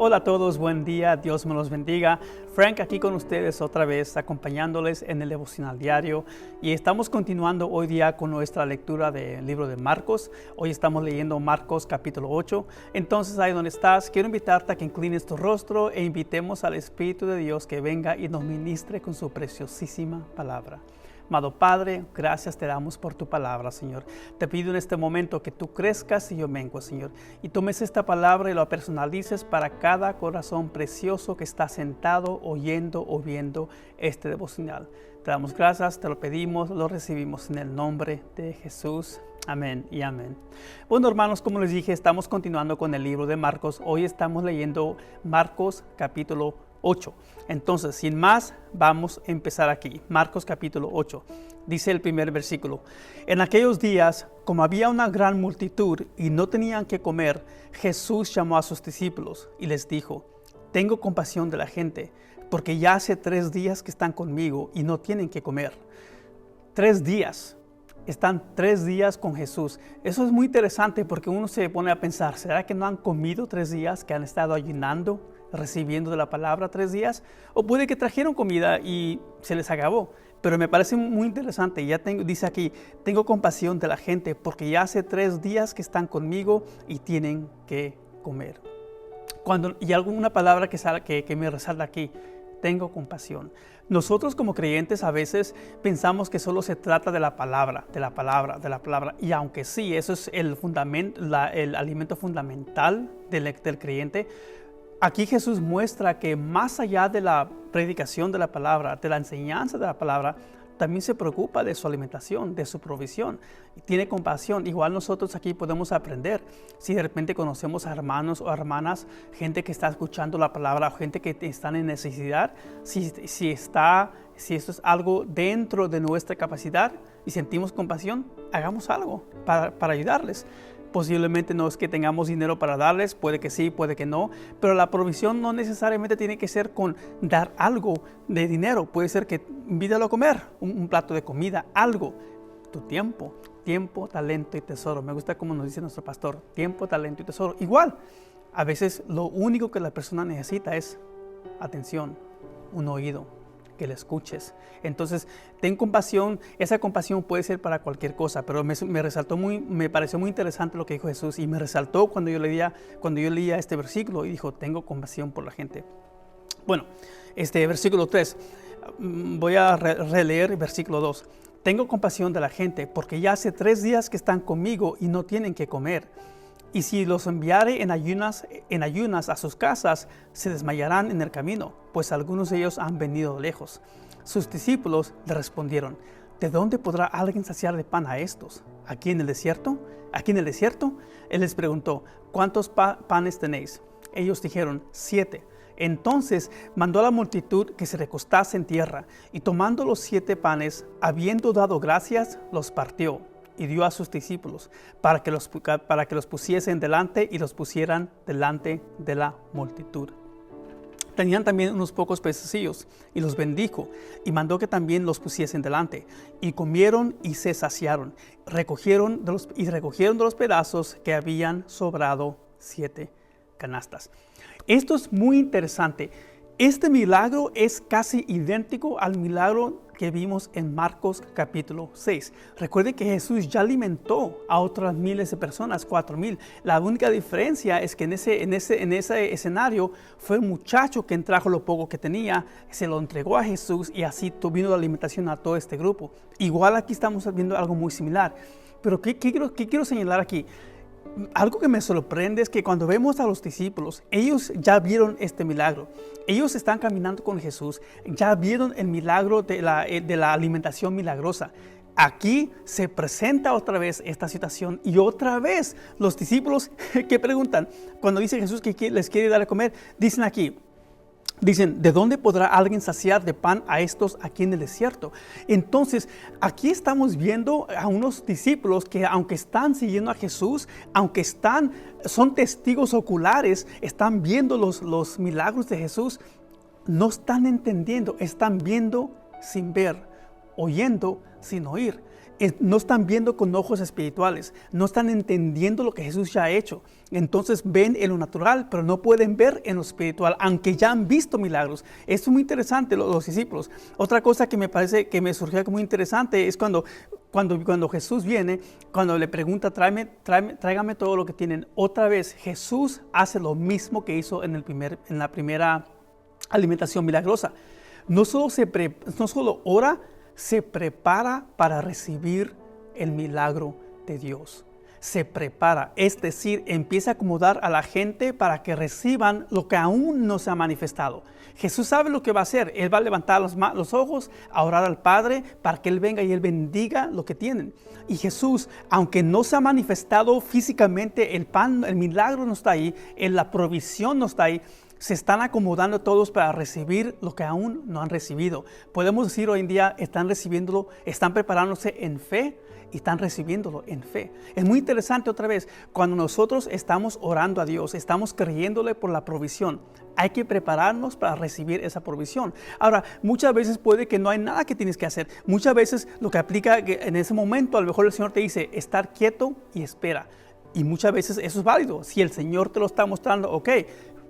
Hola a todos, buen día, Dios me los bendiga. Frank aquí con ustedes otra vez, acompañándoles en el devocional diario. Y estamos continuando hoy día con nuestra lectura del libro de Marcos. Hoy estamos leyendo Marcos capítulo 8. Entonces ahí donde estás, quiero invitarte a que inclines tu rostro e invitemos al Espíritu de Dios que venga y nos ministre con su preciosísima palabra. Amado Padre, gracias te damos por tu palabra, Señor. Te pido en este momento que tú crezcas y yo mengue, Señor. Y tomes esta palabra y lo personalices para cada corazón precioso que está sentado, oyendo o viendo este devocional. Te damos gracias, te lo pedimos, lo recibimos en el nombre de Jesús. Amén y amén. Bueno, hermanos, como les dije, estamos continuando con el libro de Marcos. Hoy estamos leyendo Marcos capítulo 8. Entonces, sin más, vamos a empezar aquí. Marcos capítulo 8. Dice el primer versículo: En aquellos días, como había una gran multitud y no tenían que comer, Jesús llamó a sus discípulos y les dijo: Tengo compasión de la gente, porque ya hace 3 días que están conmigo y no tienen que comer. 3 días. Están 3 días con Jesús. Eso es muy interesante porque uno se pone a pensar, ¿será que no han comido 3 días, que han estado ayunando, recibiendo de la palabra 3 días? O puede que trajeron comida y se les acabó. Pero me parece muy interesante. Dice aquí, tengo compasión de la gente porque ya hace 3 días que están conmigo y tienen que comer. Y alguna palabra que me resalta aquí, tengo compasión. Nosotros como creyentes a veces pensamos que solo se trata de la palabra. Y aunque sí, eso es el alimento fundamental del creyente, aquí Jesús muestra que más allá de la predicación de la palabra, de la enseñanza de la palabra, también se preocupa de su alimentación, de su provisión. Tiene compasión. Igual nosotros aquí podemos aprender. Si de repente conocemos a hermanos o hermanas, gente que está escuchando la palabra, gente que está en necesidad, si esto es algo dentro de nuestra capacidad y sentimos compasión, hagamos algo para ayudarles. Posiblemente no es que tengamos dinero para darles, puede que sí, puede que no, pero la provisión no necesariamente tiene que ser con dar algo de dinero. Puede ser que invítalo a comer, un plato de comida, algo. Tu tiempo, talento y tesoro. Me gusta como nos dice nuestro pastor, tiempo, talento y tesoro. Igual, a veces lo único que la persona necesita es atención, un oído, que le escuches. Entonces, ten compasión. Esa compasión puede ser para cualquier cosa, pero me pareció muy interesante lo que dijo Jesús y me resaltó cuando yo leía este versículo y dijo, tengo compasión por la gente. Bueno, versículo 3, voy a releer el versículo 2. Tengo compasión de la gente porque ya hace 3 días que están conmigo y no tienen que comer. Y si los enviare en ayunas a sus casas, se desmayarán en el camino, pues algunos de ellos han venido lejos. Sus discípulos le respondieron: ¿De dónde podrá alguien saciar de pan a estos? ¿Aquí en el desierto? Él les preguntó: ¿Cuántos panes tenéis? Ellos dijeron: 7. Entonces mandó a la multitud que se recostase en tierra, y tomando los 7 panes, habiendo dado gracias, los partió y dio a sus discípulos para que los pusiesen delante y los pusieran delante de la multitud. Tenían también unos pocos pececillos y los bendijo y mandó que también los pusiesen delante. Y comieron y se saciaron. Recogieron de los pedazos que habían sobrado 7 canastas. Esto es muy interesante. Este milagro es casi idéntico al milagro que vimos en Marcos capítulo 6. Recuerden que Jesús ya alimentó a otras miles de personas, 4,000. La única diferencia es que en ese escenario fue un muchacho que trajo lo poco que tenía, se lo entregó a Jesús y así vino la alimentación a todo este grupo. Igual aquí estamos viendo algo muy similar. Pero ¿qué quiero señalar aquí? Algo que me sorprende es que cuando vemos a los discípulos, ellos ya vieron este milagro. Ellos están caminando con Jesús, ya vieron el milagro de la alimentación milagrosa. Aquí se presenta otra vez esta situación y otra vez los discípulos que preguntan, cuando dice Jesús que les quiere dar a comer, Dicen, ¿de dónde podrá alguien saciar de pan a estos aquí en el desierto? Entonces, aquí estamos viendo a unos discípulos que aunque están siguiendo a Jesús, aunque son testigos oculares, están viendo los milagros de Jesús, no están entendiendo, están viendo sin ver, oyendo sin oír. No están viendo con ojos espirituales, no están entendiendo lo que Jesús ya ha hecho. Entonces ven en lo natural, pero no pueden ver en lo espiritual, aunque ya han visto milagros. Esto es muy interesante, los discípulos. Otra cosa que me parece que me surgió como interesante es cuando Jesús viene, cuando le pregunta, tráigame todo lo que tienen. Otra vez, Jesús hace lo mismo que hizo en la primera alimentación milagrosa. No solo ora, se prepara para recibir el milagro de Dios. Se prepara, es decir, empieza a acomodar a la gente para que reciban lo que aún no se ha manifestado. Jesús sabe lo que va a hacer. Él va a levantar los ojos, a orar al Padre para que Él venga y Él bendiga lo que tienen. Y Jesús, aunque no se ha manifestado físicamente, el pan, el milagro no está ahí, la provisión no está ahí, se están acomodando todos para recibir lo que aún no han recibido. Podemos decir hoy en día, están recibiéndolo, están preparándose en fe y están recibiéndolo en fe. Es muy interesante otra vez, cuando nosotros estamos orando a Dios, estamos creyéndole por la provisión. Hay que prepararnos para recibir esa provisión. Ahora, muchas veces puede que no hay nada que tienes que hacer. Muchas veces lo que aplica en ese momento, a lo mejor el Señor te dice, estar quieto y espera. Y muchas veces eso es válido. Si el Señor te lo está mostrando, ok,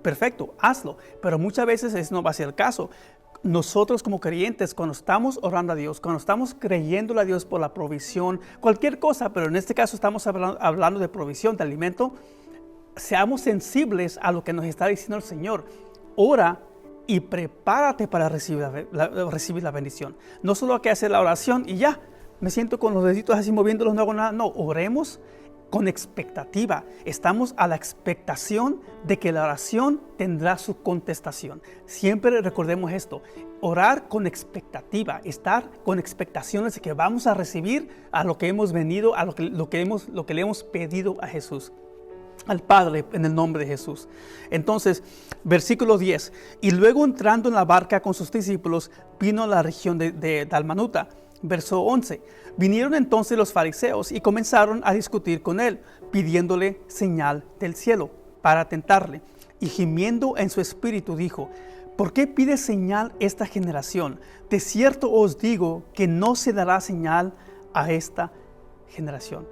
perfecto, hazlo. Pero muchas veces eso no va a ser el caso. Nosotros como creyentes, cuando estamos orando a Dios, cuando estamos creyéndole a Dios por la provisión, cualquier cosa, pero en este caso estamos hablando de provisión, de alimento, seamos sensibles a lo que nos está diciendo el Señor. Ora y prepárate para recibir la bendición. No solo hay que hacer la oración y ya, me siento con los deditos así moviéndolos, no hago nada. No, oremos con expectativa. Estamos a la expectación de que la oración tendrá su contestación. Siempre recordemos esto, orar con expectativa, estar con expectaciones de que vamos a recibir a lo que hemos venido, a lo que le hemos pedido a Jesús, al Padre, en el nombre de Jesús. Entonces, versículo 10, y luego entrando en la barca con sus discípulos, vino a la región de Dalmanuta. Verso 11, vinieron entonces los fariseos y comenzaron a discutir con él, pidiéndole señal del cielo para tentarle. Y gimiendo en su espíritu dijo, ¿por qué pide señal esta generación? De cierto os digo que no se dará señal a esta generación.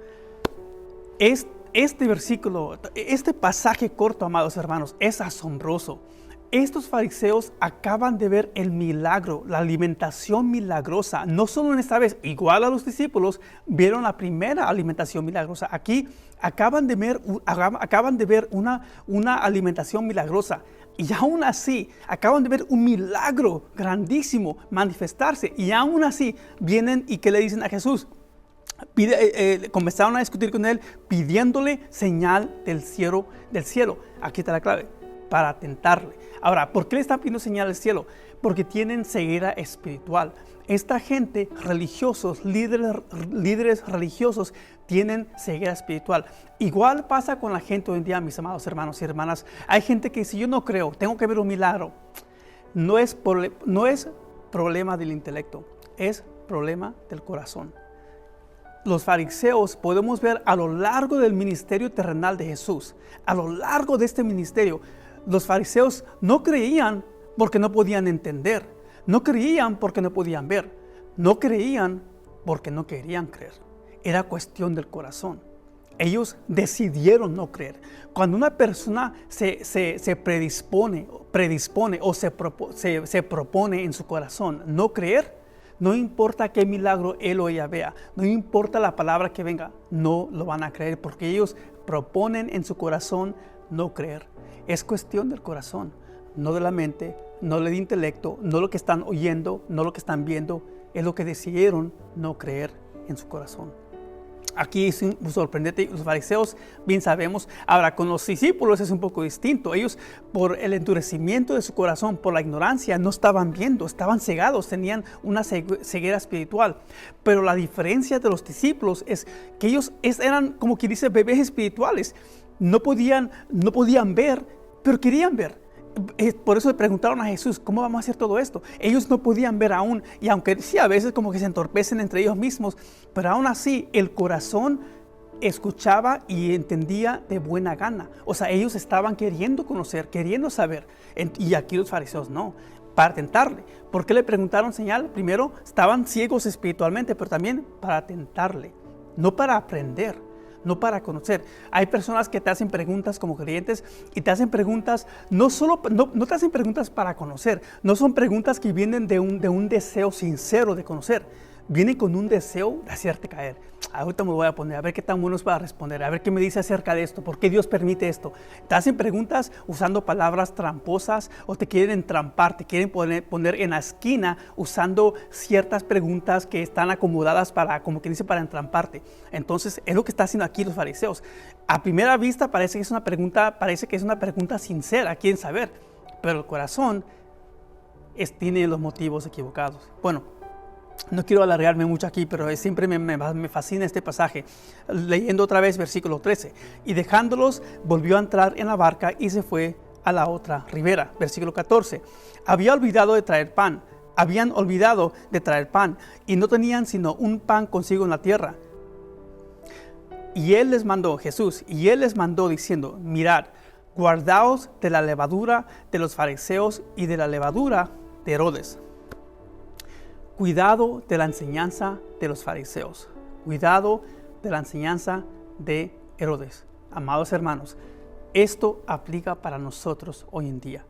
Este versículo, este pasaje corto, amados hermanos, es asombroso. Estos fariseos acaban de ver el milagro, la alimentación milagrosa. No solo en esta vez, igual a los discípulos, vieron la primera alimentación milagrosa. Aquí acaban de ver una alimentación milagrosa. Y aún así, acaban de ver un milagro grandísimo manifestarse. Y aún así, vienen y ¿qué le dicen a Jesús? Comenzaron a discutir con él, pidiéndole señal del cielo. Aquí está la clave, para tentarle. Ahora, ¿por qué le están pidiendo señal del cielo? Porque tienen ceguera espiritual. Esta gente, religiosos, líderes religiosos, tienen ceguera espiritual. Igual pasa con la gente hoy en día, mis amados hermanos y hermanas. Hay gente que dice, yo no creo, tengo que ver un milagro. No es problema del intelecto, es problema del corazón. Los fariseos podemos ver a lo largo del ministerio terrenal de Jesús, a lo largo de este ministerio, los fariseos no creían porque no podían entender, no creían porque no podían ver, no creían porque no querían creer. Era cuestión del corazón. Ellos decidieron no creer. Cuando una persona se predispone o se propone en su corazón no creer, no importa qué milagro él o ella vea, no importa la palabra que venga, no lo van a creer porque ellos proponen en su corazón no creer. Es cuestión del corazón, no de la mente, no del intelecto, no lo que están oyendo, no lo que están viendo, es lo que decidieron no creer en su corazón. Aquí es sorprendente, los fariseos bien sabemos. Ahora, con los discípulos es un poco distinto. Ellos, por el endurecimiento de su corazón, por la ignorancia, no estaban viendo, estaban cegados, tenían una ceguera espiritual. Pero la diferencia de los discípulos es que ellos eran, como quien dice, bebés espirituales. No podían ver, pero querían ver. Por eso le preguntaron a Jesús, ¿cómo vamos a hacer todo esto? Ellos no podían ver aún, y aunque sí a veces como que se entorpecen entre ellos mismos, pero aún así el corazón escuchaba y entendía de buena gana. O sea, ellos estaban queriendo conocer, queriendo saber. Y aquí los fariseos no. para tentarle. ¿Por qué le preguntaron señal? Primero, estaban ciegos espiritualmente, pero también para tentarle, no para aprender, no para conocer. Hay personas que te hacen preguntas como creyentes y te hacen preguntas, no te hacen preguntas para conocer, no son preguntas que vienen de un deseo sincero de conocer, vienen con un deseo de hacerte caer. Ahorita me lo voy a poner, a ver qué tan bueno es para responder, a ver qué me dice acerca de esto, por qué Dios permite esto. Te hacen preguntas usando palabras tramposas o te quieren entrampar, te quieren poner en la esquina usando ciertas preguntas que están acomodadas para, como que dice, para entramparte. Entonces, es lo que están haciendo aquí los fariseos. A primera vista parece que es una pregunta sincera, quieren saber, pero el corazón tiene los motivos equivocados. Bueno, no quiero alargarme mucho aquí, pero siempre me fascina este pasaje. Leyendo otra vez versículo 13. Y dejándolos, volvió a entrar en la barca y se fue a la otra ribera. Versículo 14. Habían olvidado de traer pan y no tenían sino un pan consigo en la tierra. Y él les mandó diciendo, mirad, guardaos de la levadura de los fariseos y de la levadura de Herodes. Cuidado de la enseñanza de los fariseos. Cuidado de la enseñanza de Herodes. Amados hermanos, esto aplica para nosotros hoy en día.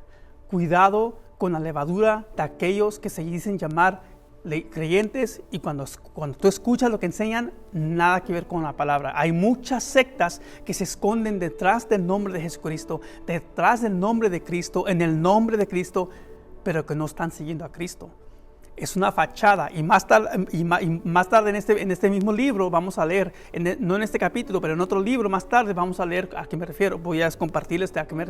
Cuidado con la levadura de aquellos que se dicen llamar creyentes y cuando tú escuchas lo que enseñan, nada que ver con la palabra. Hay muchas sectas que se esconden detrás del nombre de Jesucristo, detrás del nombre de Cristo, en el nombre de Cristo, pero que no están siguiendo a Cristo. Es una fachada y más tarde en este mismo libro vamos a leer, no en este capítulo, pero en otro libro más tarde vamos a leer a qué me refiero. Voy a compartirles a qué me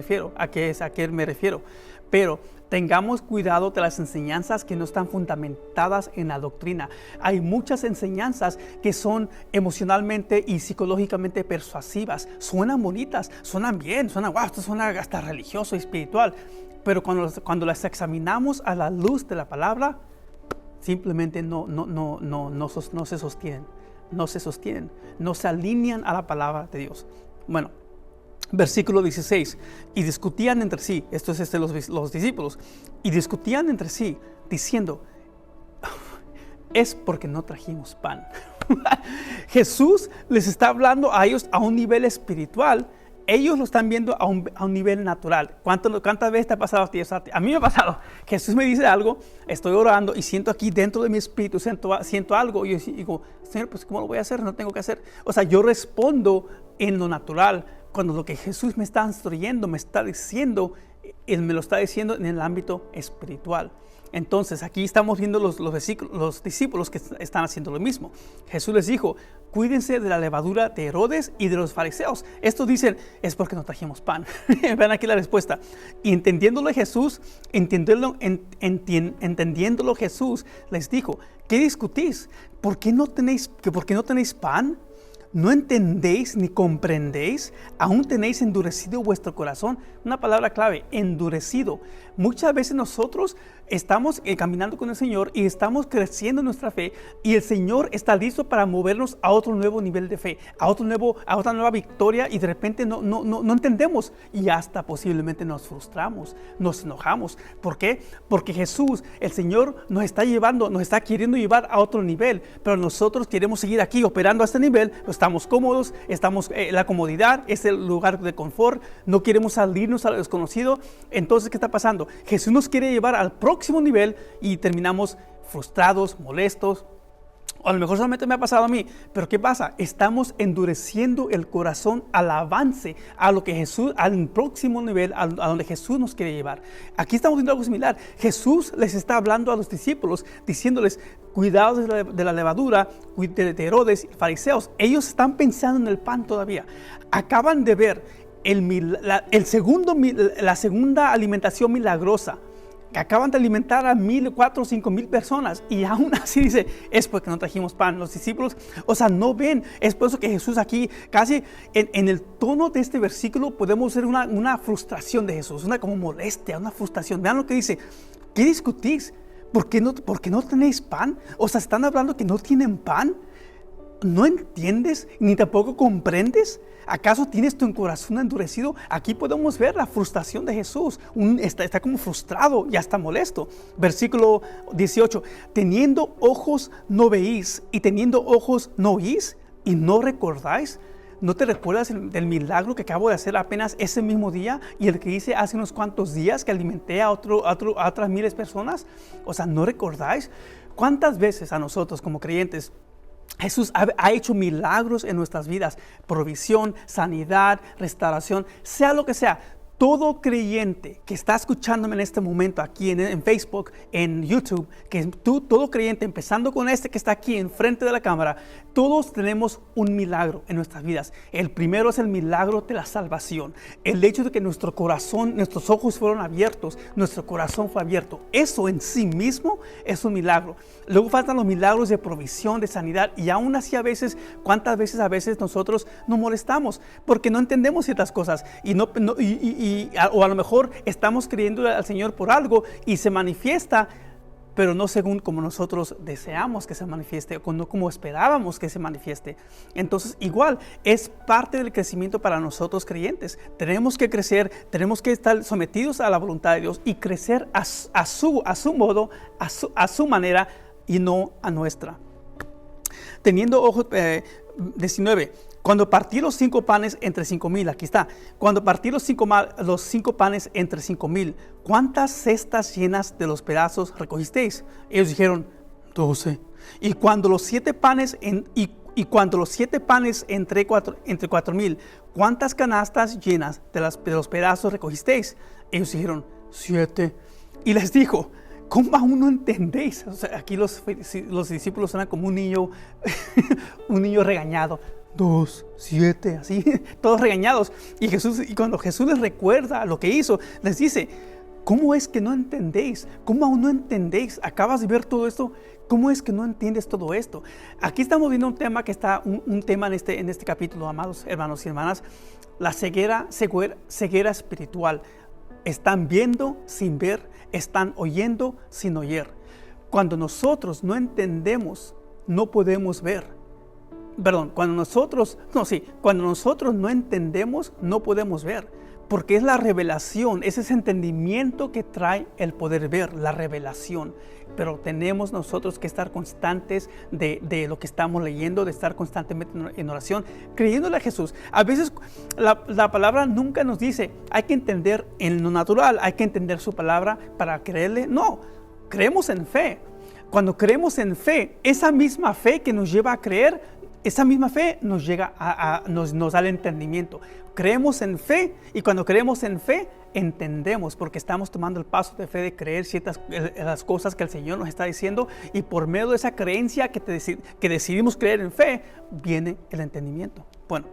refiero. Pero tengamos cuidado de las enseñanzas que no están fundamentadas en la doctrina. Hay muchas enseñanzas que son emocionalmente y psicológicamente persuasivas. Suenan bonitas, suenan bien, esto suena hasta religioso y espiritual. Pero cuando las examinamos a la luz de la palabra, simplemente no se sostienen, no se alinean a la palabra de Dios. Bueno, versículo 16, y discutían entre sí, esto es los discípulos, y discutían entre sí, diciendo, es porque no trajimos pan. Jesús les está hablando a ellos a un nivel espiritual. Ellos lo están viendo a un nivel natural. ¿Cuántas veces te ha pasado a ti? A mí me ha pasado. Jesús me dice algo, estoy orando y siento aquí dentro de mi espíritu, siento algo. Y yo digo, Señor, pues ¿cómo lo voy a hacer? No tengo que hacer. O sea, yo respondo en lo natural. Cuando lo que Jesús me está instruyendo, me está diciendo, Él me lo está diciendo en el ámbito espiritual. Entonces, aquí estamos viendo los discípulos que están haciendo lo mismo. Jesús les dijo, cuídense de la levadura de Herodes y de los fariseos. Estos dicen, es porque no trajimos pan. Vean aquí la respuesta. Y entendiéndolo Jesús les dijo, ¿qué discutís? ¿Por qué no tenéis pan? ¿No entendéis ni comprendéis? ¿Aún tenéis endurecido vuestro corazón? Una palabra clave, endurecido. Muchas veces nosotros estamos caminando con el Señor y estamos creciendo en nuestra fe y el Señor está listo para movernos a otro nuevo nivel de fe, a otra nueva victoria y de repente no entendemos y hasta posiblemente nos frustramos, nos enojamos. ¿Por qué? Porque Jesús, el Señor, nos está queriendo llevar a otro nivel, pero nosotros queremos seguir aquí operando a este nivel. Estamos cómodos, la comodidad es el lugar de confort, no queremos salirnos a lo desconocido. Entonces, ¿qué está pasando? Jesús nos quiere llevar al próximo nivel y terminamos frustrados, molestos. O a lo mejor solamente me ha pasado a mí, pero ¿qué pasa? Estamos endureciendo el corazón al avance, al próximo nivel, a donde Jesús nos quiere llevar. Aquí estamos viendo algo similar. Jesús les está hablando a los discípulos, diciéndoles, cuidados de la levadura, de Herodes y fariseos. Ellos están pensando en el pan todavía. Acaban de ver la segunda alimentación milagrosa, que acaban de alimentar a 1,000, 5,000 personas y aún así dice, es porque no trajimos pan. Los discípulos, no ven. Es por eso que Jesús aquí, casi en el tono de este versículo, podemos ver una frustración de Jesús, una como molestia, una frustración. Vean lo que dice, ¿qué discutís? ¿Por qué no tenéis pan? Están hablando que no tienen pan. ¿No entiendes ni tampoco comprendes? ¿Acaso tienes tu corazón endurecido? Aquí podemos ver la frustración de Jesús. Está como frustrado, ya está molesto. Versículo 18. Teniendo ojos no veís y teniendo ojos no oís y no recordáis. ¿No te recuerdas del milagro que acabo de hacer apenas ese mismo día y el que hice hace unos cuantos días que alimenté a otras miles de personas? O sea, ¿no recordáis? ¿Cuántas veces a nosotros como creyentes Jesús ha hecho milagros en nuestras vidas? Provisión, sanidad, restauración, sea lo que sea. Todo creyente que está escuchándome en este momento aquí en Facebook, en YouTube, todo creyente, empezando con este que está aquí enfrente de la cámara, todos tenemos un milagro en nuestras vidas. El primero es el milagro de la salvación. El hecho de que nuestro corazón, nuestros ojos fueron abiertos, nuestro corazón fue abierto. Eso en sí mismo es un milagro. Luego faltan los milagros de provisión, de sanidad, y aún así cuántas veces a veces nosotros nos molestamos porque no entendemos ciertas cosas o a lo mejor estamos creyendo al Señor por algo y se manifiesta, pero no según como nosotros deseamos que se manifieste, o no como esperábamos que se manifieste. Entonces, igual, es parte del crecimiento para nosotros creyentes. Tenemos que crecer, tenemos que estar sometidos a la voluntad de Dios y crecer a su modo, a su manera y no a nuestra. Teniendo ojos, 19. Cuando partí los 5 panes entre 5,000, aquí está. Cuando partí los 5 panes entre 5,000, ¿cuántas cestas llenas de los pedazos recogisteis? Ellos dijeron, 12. Y cuando los 7 panes entre 4,000, ¿cuántas canastas llenas de los pedazos recogisteis? Ellos dijeron, 7. Y les dijo, ¿cómo aún no entendéis? O sea, aquí los discípulos eran como un niño, un niño regañado. 2, 7, así, todos regañados. Y cuando Jesús les recuerda lo que hizo, les dice, ¿cómo es que no entendéis? ¿Cómo aún no entendéis? ¿Acabas de ver todo esto? ¿Cómo es que no entiendes todo esto? Aquí estamos viendo un tema que está, un tema en este capítulo, amados hermanos y hermanas, la ceguera espiritual. Están viendo sin ver, están oyendo sin oír. Cuando nosotros no entendemos, no podemos ver. Cuando nosotros no entendemos, no podemos ver, porque es la revelación, es ese entendimiento que trae el poder ver, la revelación. Pero tenemos nosotros que estar constantes de lo que estamos leyendo, de estar constantemente en oración, creyéndole a Jesús. A veces la palabra nunca nos dice, hay que entender en lo natural, hay que entender su palabra para creerle. No, creemos en fe. Cuando creemos en fe, esa misma fe que nos lleva a creer, esa misma fe nos da el entendimiento. Creemos en fe, y cuando creemos en fe, entendemos, porque estamos tomando el paso de fe de creer las cosas que el Señor nos está diciendo, y por medio de esa creencia que decidimos creer en fe, viene el entendimiento. Bueno,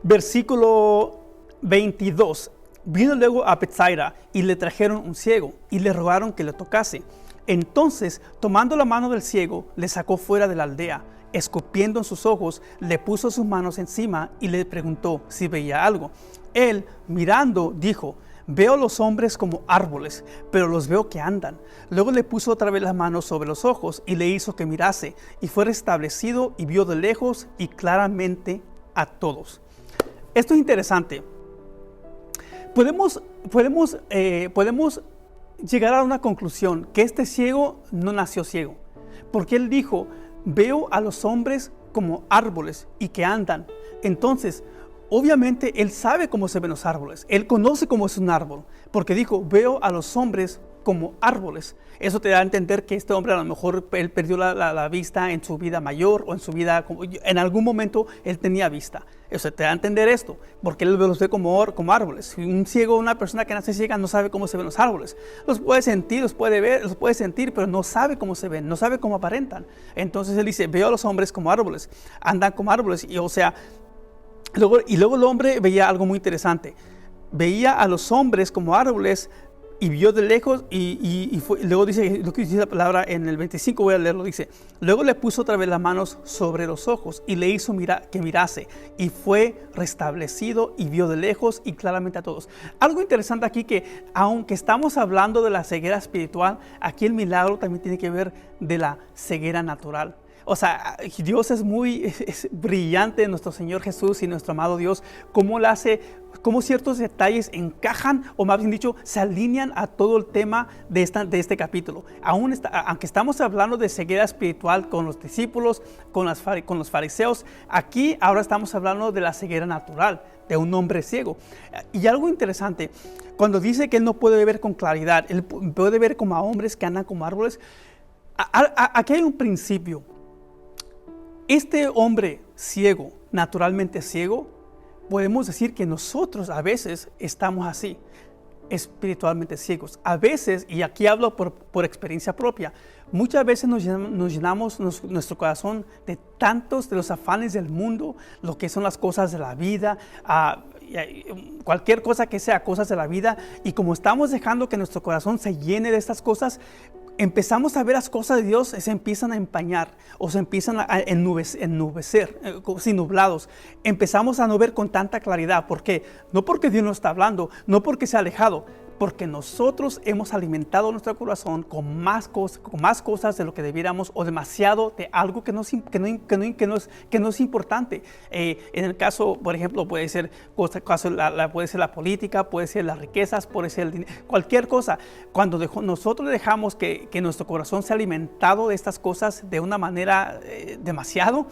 versículo 22. Vino luego a Betsaida y le trajeron un ciego y le rogaron que le tocase. Entonces, tomando la mano del ciego, le sacó fuera de la aldea. Escupiendo en sus ojos, le puso sus manos encima y le preguntó si veía algo. Él, mirando, dijo, veo los hombres como árboles, pero los veo que andan. Luego le puso otra vez las manos sobre los ojos y le hizo que mirase, y fue restablecido y vio de lejos y claramente a todos. Esto es interesante. Podemos llegar a una conclusión, que este ciego no nació ciego, porque él dijo, veo a los hombres como árboles y que andan. Entonces, obviamente él sabe cómo se ven los árboles, él conoce cómo es un árbol, porque dijo, veo a los hombres como árboles. Eso te da a entender que este hombre a lo mejor él perdió la vista en su vida mayor, o en su vida, en algún momento él tenía vista. Eso te da a entender esto, porque él los ve como árboles. Un ciego, una persona que nace ciega, no sabe cómo se ven los árboles. Los puede sentir, los puede ver, los puede sentir, pero no sabe cómo se ven, no sabe cómo aparentan. Entonces él dice, veo a los hombres como árboles, andan como árboles. Y luego el hombre veía algo muy interesante. Veía a los hombres como árboles, y vio de lejos, luego dice, lo que dice la palabra en el 25, voy a leerlo, dice, luego le puso otra vez las manos sobre los ojos y le hizo que mirase, y fue restablecido y vio de lejos y claramente a todos. Algo interesante aquí, que aunque estamos hablando de la ceguera espiritual, aquí el milagro también tiene que ver de la ceguera natural. O sea, Dios es brillante, nuestro Señor Jesús y nuestro amado Dios, cómo ciertos detalles encajan, o más bien dicho, se alinean a todo el tema de este capítulo. Aunque estamos hablando de ceguera espiritual con los discípulos, con los fariseos, aquí ahora estamos hablando de la ceguera natural, de un hombre ciego. Y algo interesante, cuando dice que él no puede ver con claridad, él puede ver como a hombres que andan como árboles. Aquí hay un principio. Este hombre ciego, naturalmente ciego, podemos decir que nosotros a veces estamos así, espiritualmente ciegos. A veces, y aquí hablo por experiencia propia, muchas veces nos llenamos nuestro corazón de los afanes del mundo, lo que son las cosas de la vida, cualquier cosa que sea cosas de la vida, y como estamos dejando que nuestro corazón se llene de estas cosas, empezamos a ver las cosas de Dios, se empiezan a empañar o se empiezan a ennubecer, sin nublados. Empezamos a no ver con tanta claridad. ¿Por qué? No porque Dios no está hablando, no porque se ha alejado, porque nosotros hemos alimentado nuestro corazón con más cosas de lo que debiéramos, o demasiado de algo que no es importante. En el caso, por ejemplo, puede ser la política, puede ser las riquezas, puede ser el dinero, cualquier cosa. Cuando nosotros dejamos que nuestro corazón sea alimentado de estas cosas de una manera demasiado,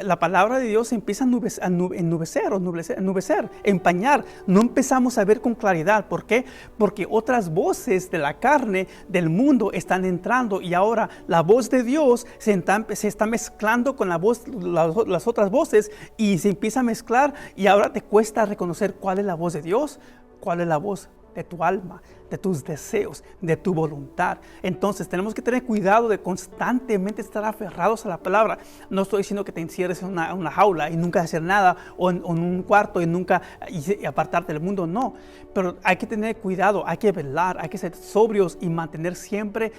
la palabra de Dios empieza a ennubecer, empañar. No empezamos a ver con claridad. ¿Por qué? Porque otras voces de la carne, del mundo, están entrando, y ahora la voz de Dios se está mezclando con las otras voces, y se empieza a mezclar, y ahora te cuesta reconocer cuál es la voz de Dios, cuál es la voz de tu alma, de tus deseos, de tu voluntad. Entonces tenemos que tener cuidado de constantemente estar aferrados a la palabra. No estoy diciendo que te encierres en una jaula y nunca hacer nada, o en un cuarto y apartarte del mundo, no. Pero hay que tener cuidado, hay que velar, hay que ser sobrios y mantener siempre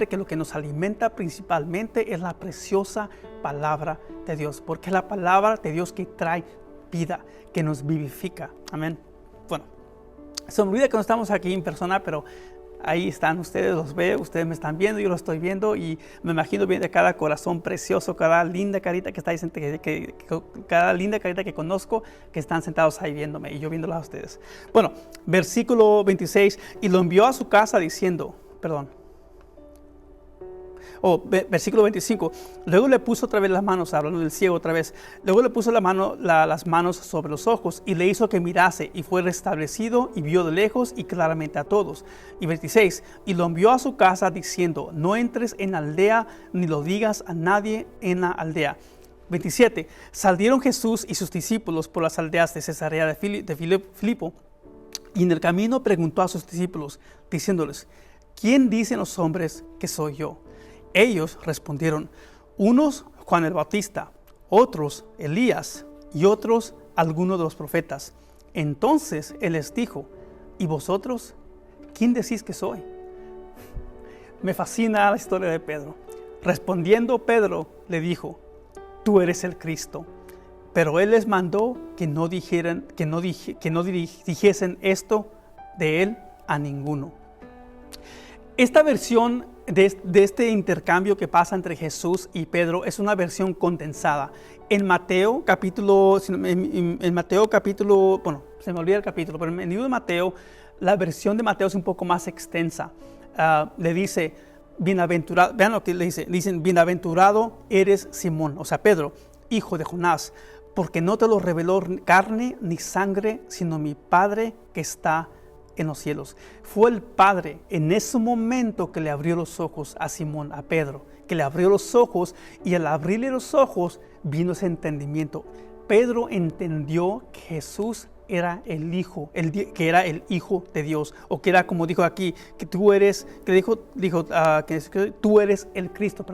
que lo que nos alimenta principalmente es la preciosa palabra de Dios, porque es la palabra de Dios que trae vida, que nos vivifica. Amén. Bueno, se me olvida que no estamos aquí en persona, pero ahí están ustedes, los veo, ustedes me están viendo, yo lo estoy viendo, y me imagino bien de cada corazón precioso, cada linda carita que está ahí, cada linda carita que conozco, que están sentados ahí viéndome y yo viéndolos a ustedes. Bueno, versículo 26, y lo envió a su casa diciendo, versículo 25, luego le puso otra vez las manos, hablando del ciego otra vez, luego le puso las manos sobre los ojos y le hizo que mirase, y fue restablecido y vio de lejos y claramente a todos. Y 26, y lo envió a su casa diciendo, no entres en la aldea ni lo digas a nadie en la aldea. 27, salieron Jesús y sus discípulos por las aldeas de Cesarea de Filipo, y en el camino preguntó a sus discípulos, diciéndoles, ¿quién dicen los hombres que soy yo? Ellos respondieron, unos Juan el Bautista, otros Elías, y otros algunos de los profetas. Entonces él les dijo, ¿y vosotros quién decís que soy? Me fascina la historia de Pedro. Respondiendo Pedro le dijo, tú eres el Cristo. Pero él les mandó que no dijesen esto de él a ninguno. Esta versión de este intercambio que pasa entre Jesús y Pedro es una versión condensada. En Mateo capítulo, se me olvida el capítulo, pero en el libro de Mateo, la versión de Mateo es un poco más extensa. Le dice, bienaventurado, vean lo que le dicen, bienaventurado eres Simón, o sea, Pedro, hijo de Jonás, porque no te lo reveló carne ni sangre, sino mi Padre que está en los cielos. Fue el Padre en ese momento que le abrió los ojos a Simón, a Pedro, que le abrió los ojos, y al abrirle los ojos vino ese entendimiento. Pedro entendió que Jesús era el Hijo, que era el Hijo de Dios, o que era, como dijo aquí, que tú eres, que tú eres el Cristo,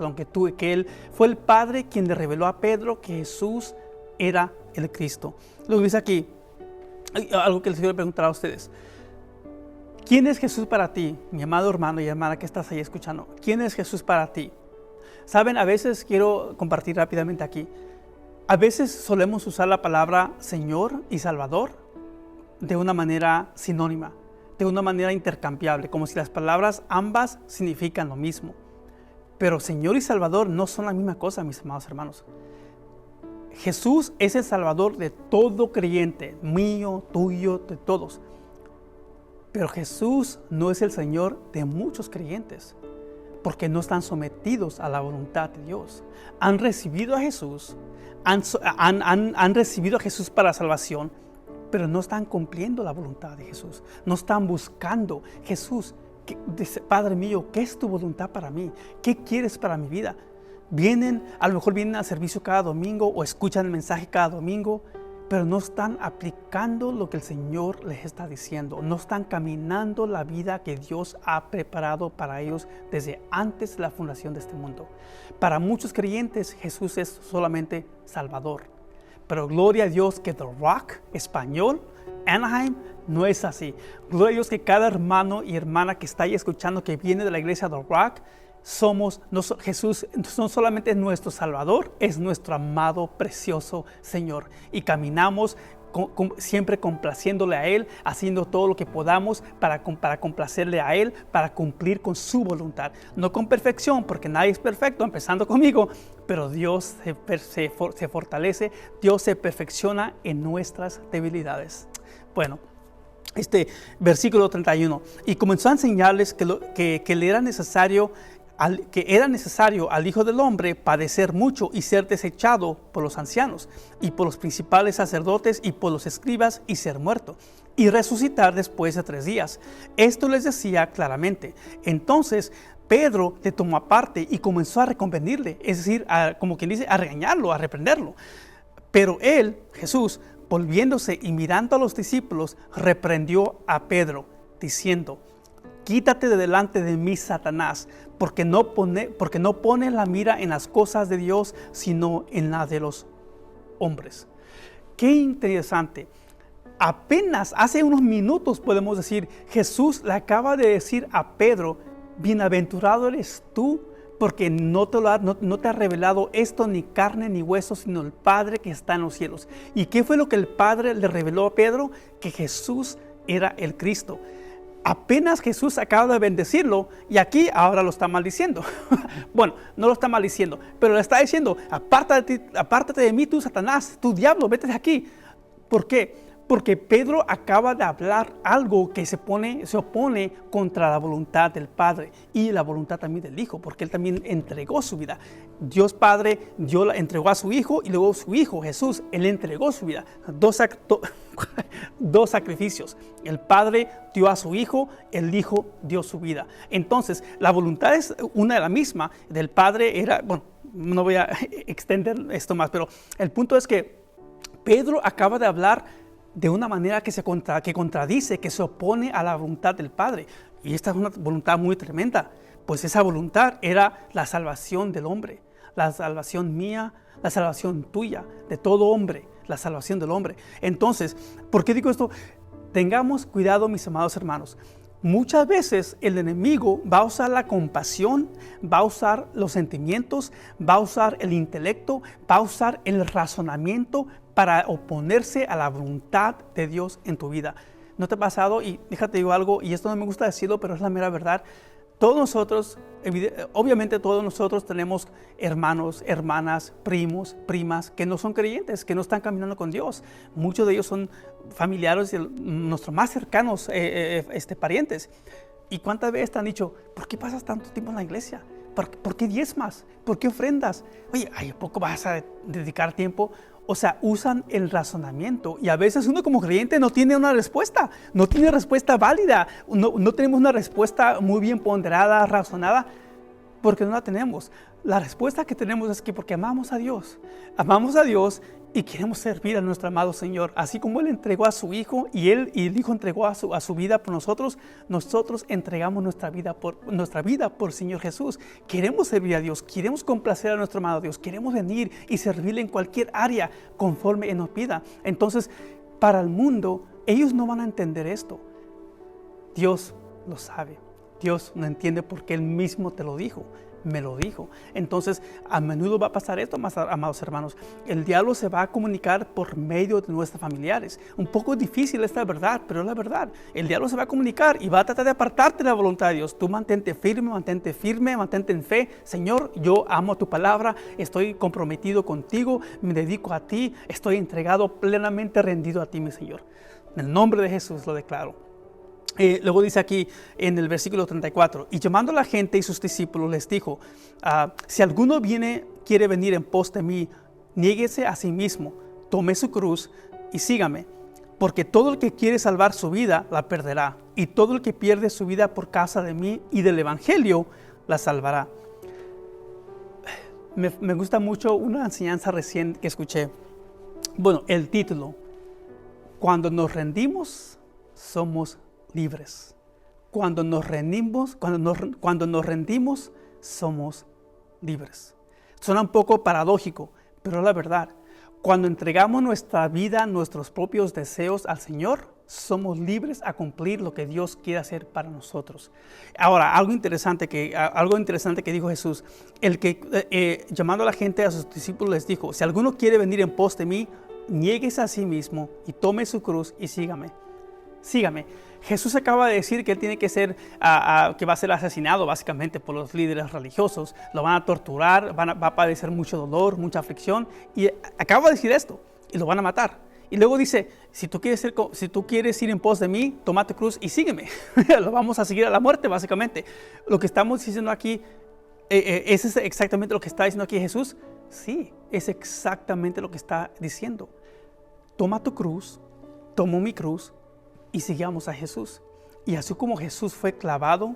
que él fue el Padre quien le reveló a Pedro que Jesús era el Cristo. Lo dice aquí, algo que les quiero preguntar a ustedes. ¿Quién es Jesús para ti, mi amado hermano y hermana que estás ahí escuchando? ¿Quién es Jesús para ti? Saben, a veces quiero compartir rápidamente aquí. A veces solemos usar la palabra Señor y Salvador de una manera sinónima, de una manera intercambiable, como si las palabras ambas significan lo mismo. Pero Señor y Salvador no son la misma cosa, mis amados hermanos. Jesús es el Salvador de todo creyente, mío, tuyo, de todos. Pero Jesús no es el Señor de muchos creyentes, porque no están sometidos a la voluntad de Dios. Han recibido a Jesús, han recibido a Jesús para salvación, pero no están cumpliendo la voluntad de Jesús. No están buscando Jesús. Dice, Padre mío, ¿qué es tu voluntad para mí? ¿Qué quieres para mi vida? A lo mejor vienen al servicio cada domingo o escuchan el mensaje cada domingo, pero no están aplicando lo que el Señor les está diciendo. No están caminando la vida que Dios ha preparado para ellos desde antes de la fundación de este mundo. Para muchos creyentes, Jesús es solamente Salvador. Pero gloria a Dios que The Rock, español, Anaheim, no es así. Gloria a Dios que cada hermano y hermana que está ahí escuchando, que viene de la iglesia The Rock, Jesús no solamente es nuestro Salvador, es nuestro amado, precioso Señor. Y caminamos siempre complaciéndole a Él, haciendo todo lo que podamos para complacerle a Él, para cumplir con su voluntad. No con perfección, porque nadie es perfecto, empezando conmigo, pero Dios se fortalece, Dios se perfecciona en nuestras debilidades. Bueno, versículo 31. Y comenzó a enseñarles que era necesario al Hijo del Hombre padecer mucho y ser desechado por los ancianos y por los principales sacerdotes y por los escribas y ser muerto y resucitar después de 3 días. Esto les decía claramente. Entonces Pedro le tomó aparte y comenzó a reconvenirle, es decir, como quien dice, a regañarlo, a reprenderlo. Pero él, Jesús, volviéndose y mirando a los discípulos, reprendió a Pedro, diciendo: quítate de delante de mí, Satanás, porque no pones la mira en las cosas de Dios, sino en la de los hombres. Qué interesante. Apenas hace unos minutos podemos decir, Jesús le acaba de decir a Pedro: bienaventurado eres tú, porque no te ha revelado esto ni carne ni hueso, sino el Padre que está en los cielos. ¿Y qué fue lo que el Padre le reveló a Pedro? Que Jesús era el Cristo. Apenas Jesús acaba de bendecirlo y aquí ahora lo está maldiciendo. Bueno, no lo está maldiciendo, pero le está diciendo: apártate de mí, tú Satanás, tú diablo, vete de aquí. ¿Por qué? Porque Pedro acaba de hablar algo que se opone contra la voluntad del Padre y la voluntad también del Hijo, porque Él también entregó su vida. Dios Padre entregó a su Hijo y luego su Hijo Jesús, Él entregó su vida. Dos sacrificios. El Padre dio a su Hijo, el Hijo dio su vida. Entonces, la voluntad es una de la misma. Del Padre era, bueno, no voy a extender esto más, pero el punto es que Pedro acaba de hablar de una manera que contradice, que se opone a la voluntad del Padre. Y esta es una voluntad muy tremenda, pues esa voluntad era la salvación del hombre, la salvación mía, la salvación tuya, de todo hombre, la salvación del hombre. Entonces, ¿por qué digo esto? Tengamos cuidado, mis amados hermanos. Muchas veces el enemigo va a usar la compasión, va a usar los sentimientos, va a usar el intelecto, va a usar el razonamiento para oponerse a la voluntad de Dios en tu vida. ¿No te ha pasado? Y déjate digo algo, y esto no me gusta decirlo, pero es la mera verdad. Todos nosotros, obviamente todos nosotros tenemos hermanos, hermanas, primos, primas que no son creyentes, que no están caminando con Dios. Muchos de ellos son familiares de nuestros más cercanos parientes. ¿Y cuántas veces te han dicho: ¿por qué pasas tanto tiempo en la iglesia? ¿Por qué diezmas? ¿Por qué ofrendas? Oye, ¿a poco vas a dedicar tiempo? O sea, usan el razonamiento y a veces uno como creyente no tiene una respuesta, no tiene respuesta válida, no tenemos una respuesta muy bien ponderada, razonada, porque no la tenemos. La respuesta que tenemos es que porque amamos a Dios y queremos servir a nuestro amado Señor. Así como Él entregó a su Hijo y el Hijo entregó a su vida por nosotros, nosotros entregamos nuestra vida por Señor Jesús. Queremos servir a Dios, queremos complacer a nuestro amado Dios, queremos venir y servirle en cualquier área conforme Él nos pida. Entonces, para el mundo, ellos no van a entender esto. Dios lo sabe. Dios no entiende por qué Él mismo te lo dijo. Me lo dijo. Entonces, a menudo va a pasar esto, amados hermanos. El diablo se va a comunicar por medio de nuestros familiares. Un poco difícil esta verdad, pero es la verdad. El diablo se va a comunicar y va a tratar de apartarte de la voluntad de Dios. Tú mantente firme, mantente en fe. Señor, yo amo tu palabra, estoy comprometido contigo, me dedico a ti, estoy entregado, plenamente rendido a ti, mi Señor. En el nombre de Jesús lo declaro. Luego dice aquí en el versículo 34, y llamando a la gente y sus discípulos les dijo, si alguno quiere venir en pos de mí, niéguese a sí mismo, tome su cruz y sígame, porque todo el que quiere salvar su vida la perderá, y todo el que pierde su vida por causa de mí y del evangelio la salvará. Me gusta mucho una enseñanza recién que escuché. Bueno, el título, cuando nos rendimos, somos libres. Cuando nos rendimos, somos libres. Suena un poco paradójico, pero es la verdad. Cuando entregamos nuestra vida, nuestros propios deseos al Señor, somos libres a cumplir lo que Dios quiere hacer para nosotros. Ahora, algo interesante que dijo Jesús, llamando a la gente, a sus discípulos les dijo, si alguno quiere venir en pos de mí, niéguese a sí mismo y tome su cruz y sígame. Sígame. Jesús acaba de decir que él tiene que ser, que va a ser asesinado básicamente por los líderes religiosos. Lo van a torturar, va a padecer mucho dolor, mucha aflicción. Y acaba de decir esto, y lo van a matar. Y luego dice, si tú quieres ir en pos de mí, toma tu cruz y sígueme. Lo vamos a seguir a la muerte básicamente. Lo que estamos diciendo aquí, ¿es exactamente lo que está diciendo aquí Jesús? Sí, es exactamente lo que está diciendo. Toma tu cruz, tomo mi cruz, y sigamos a Jesús. Y así como Jesús fue clavado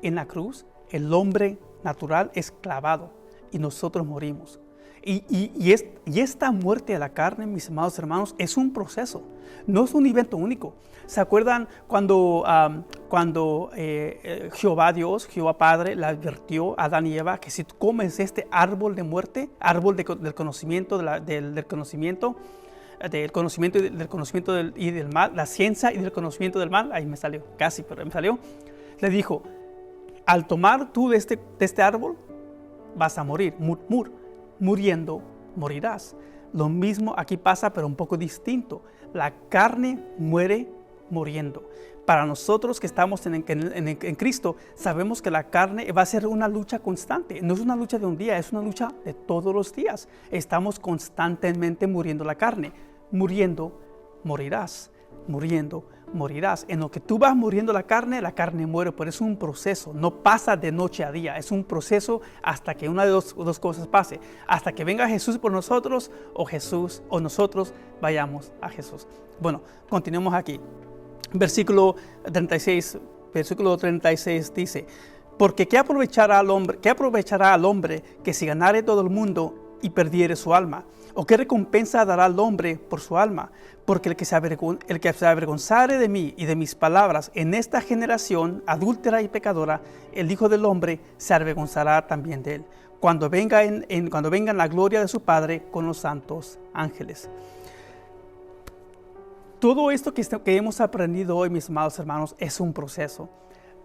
en la cruz, el hombre natural es clavado y nosotros morimos. Y esta muerte a la carne, mis amados hermanos, es un proceso, no es un evento único. ¿Se acuerdan cuando Jehová Padre le advirtió a Adán y Eva que si tú comes este árbol de muerte, árbol del conocimiento, del conocimiento y del mal, la ciencia y del conocimiento del mal, ahí me salió, casi, pero me salió, le dijo, al tomar tú de este árbol, vas a morir, muriendo, morirás. Lo mismo aquí pasa, pero un poco distinto. La carne muere muriendo. Para nosotros que estamos en Cristo, sabemos que la carne va a ser una lucha constante. No es una lucha de un día, es una lucha de todos los días. Estamos constantemente muriendo la carne. Muriendo, morirás. Muriendo, morirás. En lo que tú vas muriendo la carne muere, pero es un proceso. No pasa de noche a día. Es un proceso hasta que una de dos cosas pase. Hasta que venga Jesús por nosotros o nosotros vayamos a Jesús. Bueno, continuemos aquí. Versículo 36 dice, porque ¿qué aprovechará al hombre que si ganare todo el mundo y perdiere su alma? ¿O qué recompensa dará al hombre por su alma? Porque el que se avergonzare de mí y de mis palabras en esta generación adúltera y pecadora, el Hijo del Hombre se avergonzará también de él, cuando venga en la gloria de su Padre con los santos ángeles. Todo esto que hemos aprendido hoy, mis amados hermanos, es un proceso.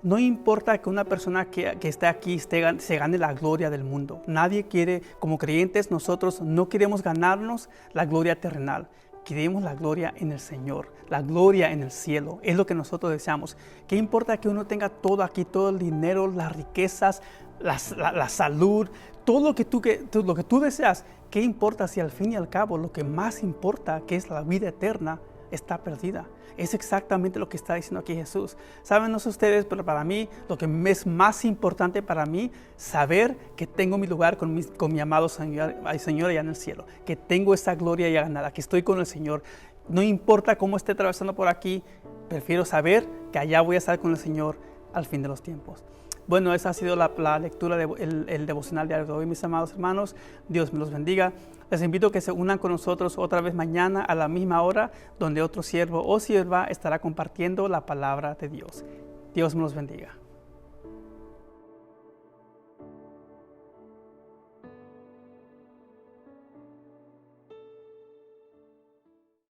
No importa que una persona que esté aquí se gane la gloria del mundo. Nadie quiere, como creyentes, nosotros no queremos ganarnos la gloria terrenal. Queremos la gloria en el Señor, la gloria en el cielo. Es lo que nosotros deseamos. ¿Qué importa que uno tenga todo aquí, todo el dinero, las riquezas, la salud, todo lo que tú deseas? ¿Qué importa si al fin y al cabo lo que más importa, que es la vida eterna, está perdida? Es exactamente lo que está diciendo aquí Jesús. Saben, no sé ustedes, pero para mí, lo que es más importante para mí, saber que tengo mi lugar con mi amado Señor allá en el cielo, que tengo esa gloria ya ganada, que estoy con el Señor. No importa cómo esté atravesando por aquí, prefiero saber que allá voy a estar con el Señor al fin de los tiempos. Bueno, esa ha sido la lectura del devocional diario de hoy, mis amados hermanos. Dios me los bendiga. Les invito a que se unan con nosotros otra vez mañana a la misma hora, donde otro siervo o sierva estará compartiendo la palabra de Dios. Dios me los bendiga.